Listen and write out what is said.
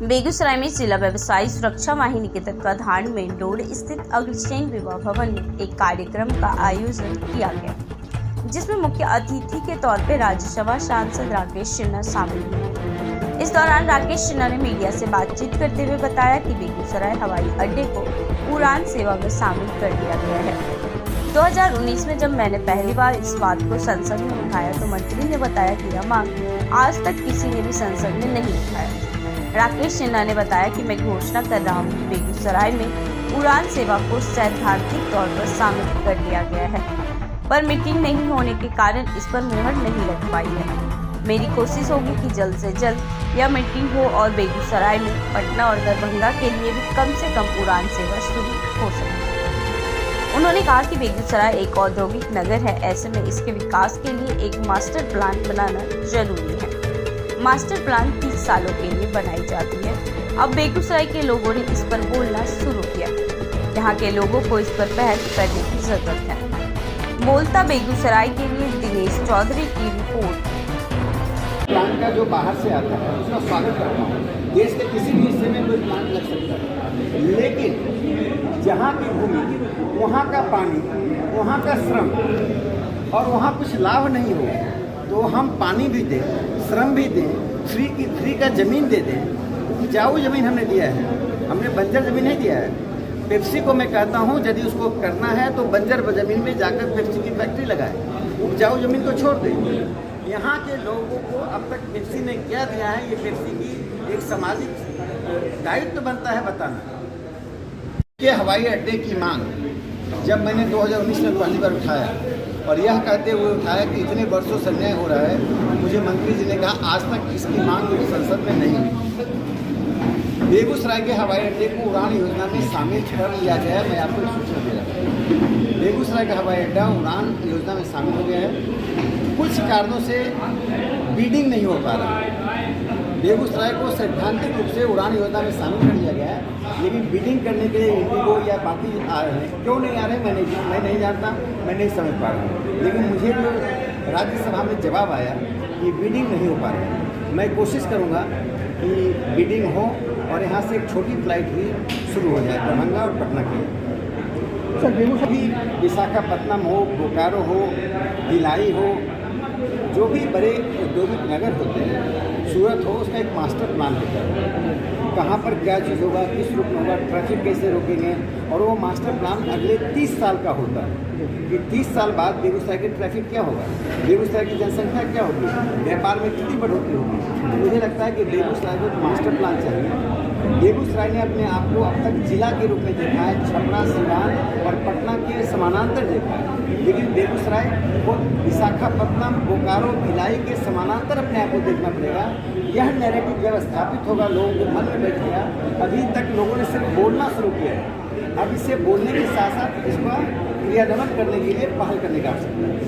बेगूसराय में जिला व्यवसायी सुरक्षा वाहिनी के तत्वाधान में रोड स्थित अग्रसेन विवाह भवन में एक कार्यक्रम का आयोजन किया गया, जिसमें मुख्य अतिथि के तौर पर राज्यसभा सांसद राकेश सिन्हा शामिल हुए। इस दौरान राकेश सिन्हा ने मीडिया से बातचीत करते हुए बताया कि बेगूसराय हवाई अड्डे को उड़ान सेवा में शामिल कर दिया गया है। 2019 में जब मैंने पहली बार इस बात को संसद में उठाया तो मंत्री ने बताया कि यह मांग आज तक किसी ने भी संसद में नहीं उठाया। राकेश सिन्हा ने बताया कि मैं घोषणा कर रहा हूं कि बेगूसराय में उड़ान सेवा को सैद्धांतिक तौर पर शामिल कर दिया गया है, पर मीटिंग नहीं होने के कारण इस पर मुहर नहीं लग पाई है। मेरी कोशिश होगी कि जल्द से जल्द यह मीटिंग हो और बेगूसराय में पटना और दरभंगा के लिए भी कम से कम उड़ान सेवा शुरू हो सके। उन्होंने कहा कि बेगूसराय एक औद्योगिक नगर है, ऐसे में इसके विकास के लिए एक मास्टर प्लान बनाना जरूरी है। मास्टर प्लान 30 सालों के लिए बनाई जाती है। अब बेगूसराय के लोगों ने इस पर बोलना शुरू किया। यहाँ के लोगों को इस पर पहल करने की जरूरत है। बोलता बेगूसराय के लिए दिनेश चौधरी की रिपोर्ट। प्लांट का जो बाहर से आता है उसका स्वागत करता हूँ। देश के किसी भी हिस्से में कोई प्लांट लग सकता है, लेकिन जहाँ की भूमि, वहाँ का पानी, वहाँ का श्रम और वहाँ कुछ लाभ नहीं हो तो हम पानी भी दें, श्रम भी दें, फ्री का ज़मीन दे दें। उपजाऊ ज़मीन हमने दिया है, हमने बंजर ज़मीन नहीं दिया है। पेप्सी को मैं कहता हूँ यदि उसको करना है तो बंजर ज़मीन में जाकर पेप्सी की फैक्ट्री लगाए, उपजाऊ ज़मीन को छोड़ दें। यहाँ के लोगों को अब तक पेप्सी ने क्या दिया है, ये पेप्सी की एक सामाजिक दायित्व तो बनता है बताना। ये हवाई अड्डे की मांग जब मैंने 2019 में पहली बार उठाया और यह कहते हुए उठाया कि इतने वर्षों से अन्याय हो रहा है, मुझे मंत्री जी ने कहा आज तक इसकी मांग संसद में नहीं हुई। बेगूसराय के हवाई अड्डे को उड़ान योजना में शामिल कर लिया गया है। मैं आपको सूचना दे रहा हूँ, बेगूसराय का हवाई अड्डा उड़ान योजना में शामिल हो गया है। कुछ कारणों से बीडिंग नहीं हो पा रहा है। बेगूसराय को सैद्धांतिक रूप से उड़ान योजना में शामिल कर लिया गया है, लेकिन बीडिंग करने के लिए इंडिगो या बाकी आ रहे हैं। क्यों नहीं आ रहे मैं नहीं जानता, मैं नहीं समझ पा रहा हूँ। लेकिन मुझे जो राज्यसभा में जवाब आया कि बीडिंग नहीं हो पा रही है, मैं कोशिश करूँगा कि बीडिंग हो और यहाँ से एक छोटी फ्लाइट भी शुरू हो जाए दरभंगा और पटना की। सर बेगूसराय विशाखापट्टनम हो, बोकारो हो, भिलाई हो, जो भी बड़े औद्योगिक नगर होते हैं, सूरत हो, उसका एक मास्टर प्लान होता है। कहाँ पर क्या चीज़ होगा, किस रूप में होगा, ट्रैफिक कैसे रोकेंगे, और वो मास्टर प्लान अगले 30 साल का होता है कि 30 साल बाद बेगूसराय की ट्रैफिक क्या होगा, बेगूसराय की जनसंख्या क्या होगी, व्यापार में कितनी बढ़ोतरी होगी। मुझे लगता है कि बेगूसराय को मास्टर प्लान चाहिए। बेगूसराय ने अपने आप को अब तक जिला के रूप में देखा है, छपरा, सिवान और पटना के समानांतर देखा है, लेकिन बेगूसराय को विशाखापट्टनम, बोकारो, भिलाई के समानांतर अपने आप को देखना पड़ेगा। यह नैरेटिव जब स्थापित होगा, लोगों के मन में बैठ गया। अभी तक लोगों ने सिर्फ बोलना शुरू किया है, अब इसे बोलने के साथ साथ इसका क्रियान्वयन करने के लिए पहल करने का आवश्यकता है।